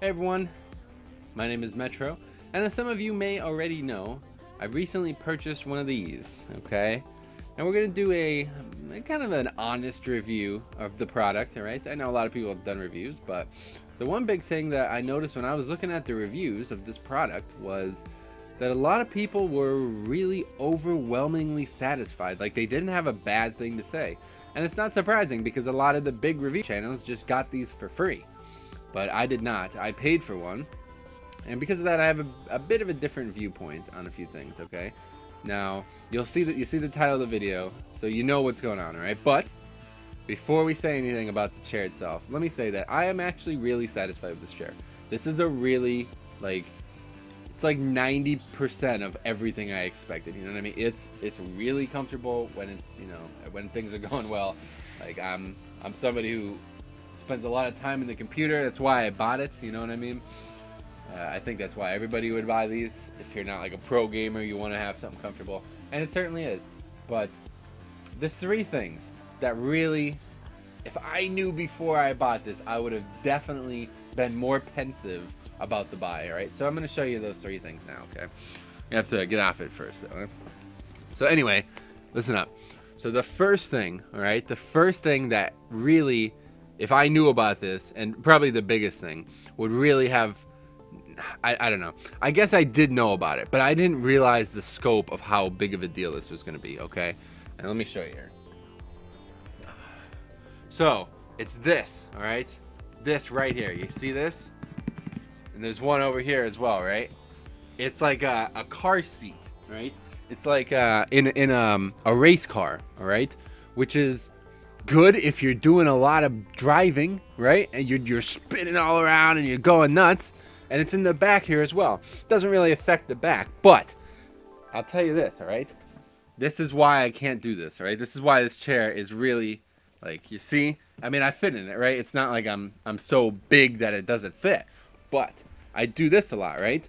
Hey everyone, my name is Metro, and as some of you may already know, I recently purchased one of these, okay? And we're going to do a kind of an honest review of the product, alright? I know a lot of people have done reviews, but the one big thing that I noticed when I was looking at the reviews of this product was that a lot of people were really overwhelmingly satisfied. Like, they didn't have a bad thing to say. And it's not surprising because a lot of the big review channels just got these for free. But I did not. I paid for one. And because of that, I have a bit of a different viewpoint on a few things, okay? Now, you see the title of the video, so you know what's going on, alright? But before we say anything about the chair itself, let me say that I am actually really satisfied with this chair. This is a really, like, it's like 90% of everything I expected, you know what I mean? It's really comfortable when it's, you know, when things are going well. Like, I'm somebody who spends a lot of time in the computer. That's why I bought it, you know what I mean? I think that's why everybody would buy these. If you're not like a pro gamer, you want to have something comfortable, and it certainly is. But there's three things that really, if I knew before I bought this, I would have definitely been more pensive about the buy. All right, so I'm going to show you those three things now. Okay, you have to get off it first, though. Right? So anyway, listen up. So the first thing, all right, the first thing that really, if I knew about this, and probably the biggest thing, would really have, I don't know. I guess I did know about it, but I didn't realize the scope of how big of a deal this was going to be, okay? And let me show you here. So, it's this, all right? This right here. You see this? And there's one over here as well, right? It's like a car seat, right? It's like in a race car, all right? Which is good if you're doing a lot of driving, right? And you're spinning all around and you're going nuts. And it's in the back here as well. Doesn't really affect the back, but I'll tell you this, all right? This is why I can't do this, all right? This is why this chair is really, like, you see? I mean, I fit in it, right? It's not like I'm so big that it doesn't fit, but I do this a lot, right?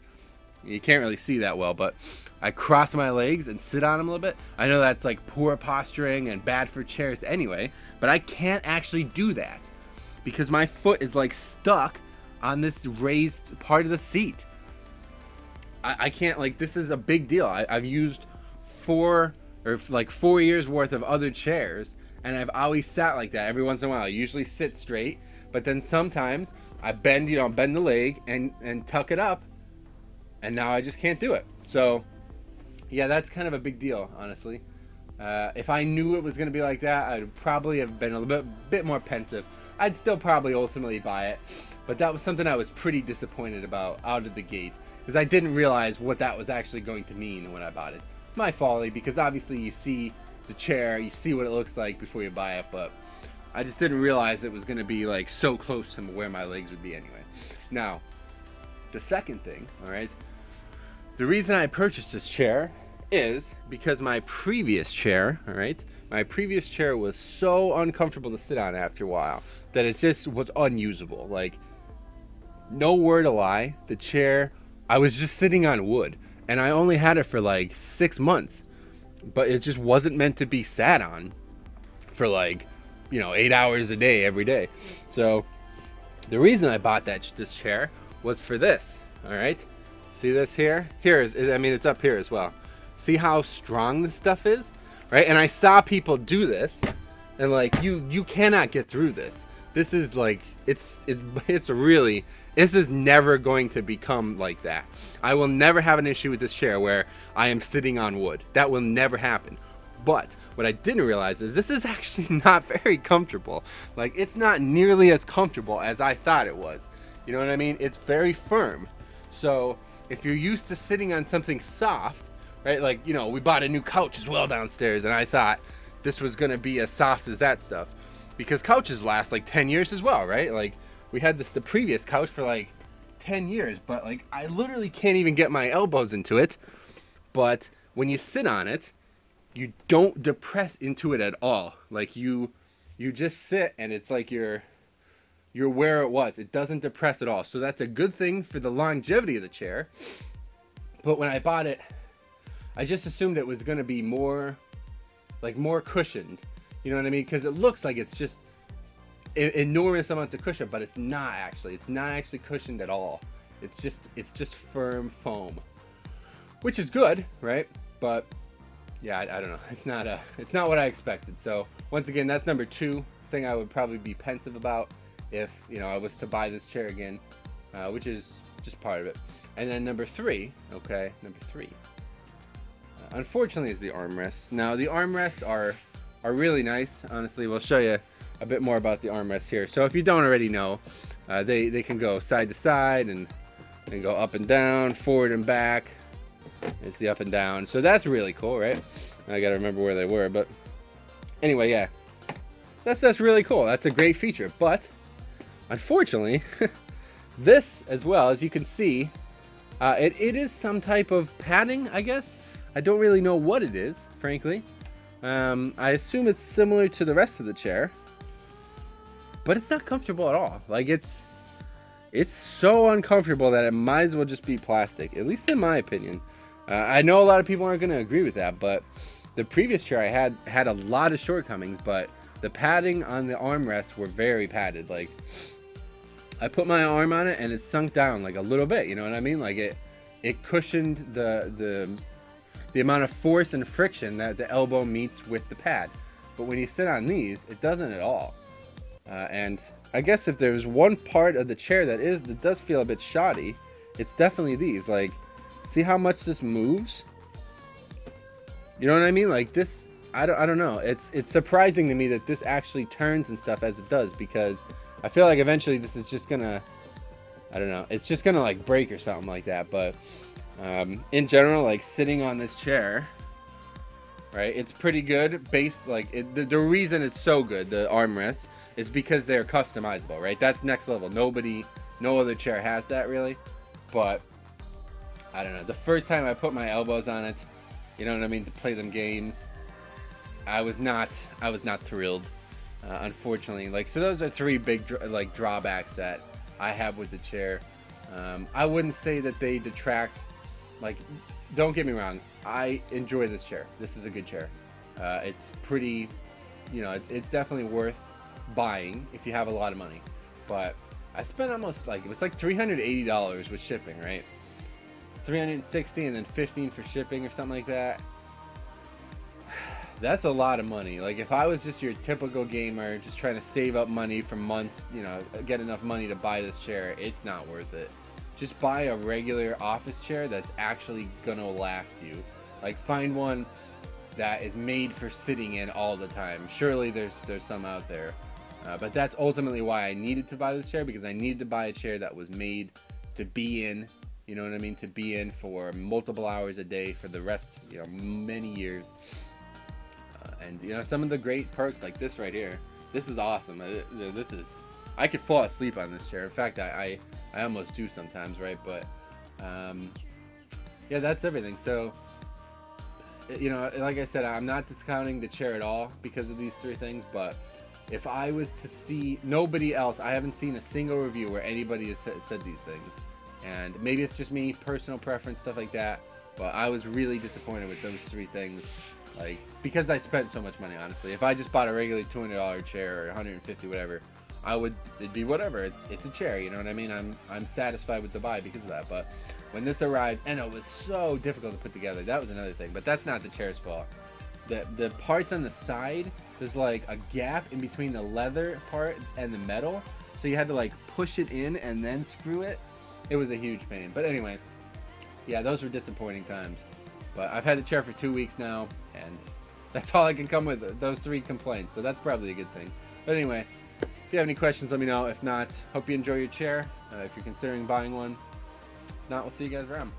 You can't really see that well, but I cross my legs and sit on them a little bit. I know that's like poor posturing and bad for chairs anyway, but I can't actually do that because my foot is like stuck on this raised part of the seat. I can't, like, this is a big deal. I've used 4 years worth of other chairs, and I've always sat like that every once in a while. I usually sit straight, but then sometimes I bend the leg and tuck it up, and now I just can't do it. So yeah, that's kind of a big deal, honestly. If I knew it was going to be like that, I'd probably have been a bit more pensive. I'd still probably ultimately buy it, but that was something I was pretty disappointed about out of the gate, because I didn't realize what that was actually going to mean when I bought it. My folly, because obviously you see the chair, you see what it looks like before you buy it, but I just didn't realize it was going to be like so close to where my legs would be anyway. Now, the second thing, all right, the reason I purchased this chair is because my previous chair, all right, my previous chair was so uncomfortable to sit on after a while that it just was unusable. Like, no word a lie, the chair, I was just sitting on wood, and I only had it for like 6 months, but it just wasn't meant to be sat on for, like, you know, 8 hours a day every day. So the reason I bought this chair was for this, all right? See this here? I mean, it's up here as well. See how strong this stuff is, right? And I saw people do this, and like, you cannot get through this. This is like, it's really, this is never going to become like that. I will never have an issue with this chair where I am sitting on wood. That will never happen. But what I didn't realize is this is actually not very comfortable. Like, it's not nearly as comfortable as I thought it was. You know what I mean? It's very firm. So if you're used to sitting on something soft, right? Like, you know, we bought a new couch as well downstairs, and I thought this was gonna be as soft as that stuff, because couches last like 10 years as well, right? Like, we had the previous couch for like 10 years, but like, I literally can't even get my elbows into it. But when you sit on it, you don't depress into it at all. Like, you just sit, and it's like you're where it was. It doesn't depress at all. So that's a good thing for the longevity of the chair. But when I bought it, I just assumed it was going to be more cushioned. You know what I mean? Because it looks like it's just enormous amounts of cushion, but it's not actually. It's not actually cushioned at all. It's just firm foam, which is good, right? But yeah, I don't know. It's not what I expected. So once again, that's number 2 thing I would probably be pensive about if, you know, I was to buy this chair again, which is just part of it. And then number 3, okay, number 3. Unfortunately, is the armrests. Now the armrests are really nice. Honestly, we'll show you a bit more about the armrests here. So if you don't already know, they can go side to side and go up and down, forward and back. There's the up and down. So that's really cool, right? I gotta remember where they were, but anyway, yeah, that's really cool. That's a great feature. But unfortunately, this as well, as you can see, it is some type of padding, I guess. I don't really know what it is, frankly. I assume it's similar to the rest of the chair, but it's not comfortable at all. Like it's so uncomfortable that it might as well just be plastic, at least in my opinion. I know a lot of people aren't going to agree with that, but the previous chair I had a lot of shortcomings, but the padding on the armrests were very padded. Like I put my arm on it and it sunk down like a little bit, you know what I mean? Like it cushioned the amount of force and friction that the elbow meets with the pad. But when you sit on these, it doesn't at all. And I guess if there's one part of the chair that does feel a bit shoddy, it's definitely these. Like, see how much this moves? You know what I mean? Like this, I don't know. It's surprising to me that this actually turns and stuff as it does, because I feel like eventually this is just gonna, I don't know, it's just gonna like break or something like that. But in general, like sitting on this chair, right, it's pretty good. The reason it's so good, the armrests, is because they're customizable, right? That's next level. No other chair has that really. But I don't know, the first time I put my elbows on it, you know what I mean, to play them games, I was not thrilled, unfortunately. Like, so those are 3 big drawbacks that I have with the chair. I wouldn't say that they detract. Like, don't get me wrong, I enjoy this chair. This is a good chair. It's pretty, you know, it's definitely worth buying if you have a lot of money. But I spent almost it was like $380 with shipping, right? $360 and then $15 for shipping or something like that. That's a lot of money. Like, if I was just your typical gamer just trying to save up money for months, you know, get enough money to buy this chair, it's not worth it. Just buy a regular office chair that's actually gonna last you. Like, find one that is made for sitting in all the time. Surely there's some out there, but that's ultimately why I needed to buy this chair, because I needed to buy a chair that was made to be in, you know what I mean, to be in for multiple hours a day for the rest, you know, many years. And you know, some of the great perks like this right here, this is awesome. I could fall asleep on this chair. In fact, I almost do sometimes, right? But yeah, that's everything. So, you know, like I said, I'm not discounting the chair at all because of these 3 things. But if I was to see nobody else, I haven't seen a single review where anybody has said these things. And maybe it's just me, personal preference, stuff like that. But I was really disappointed with those 3 things. Like, because I spent so much money, honestly. If I just bought a regular $200 chair or $150, whatever, it'd be whatever. It's a chair, you know what I mean? I'm satisfied with the buy because of that. But when this arrived, and it was so difficult to put together, that was another thing. But that's not the chair's fault. The parts on the side, there's like a gap in between the leather part and the metal, so you had to like push it in and then screw it. It was a huge pain. But anyway, yeah, those were disappointing times. But I've had the chair for 2 weeks now, and that's all I can come with, those 3 complaints. So that's probably a good thing. But anyway, if you have any questions, let me know. If not, hope you enjoy your chair. If you're considering buying one. If not, we'll see you guys around.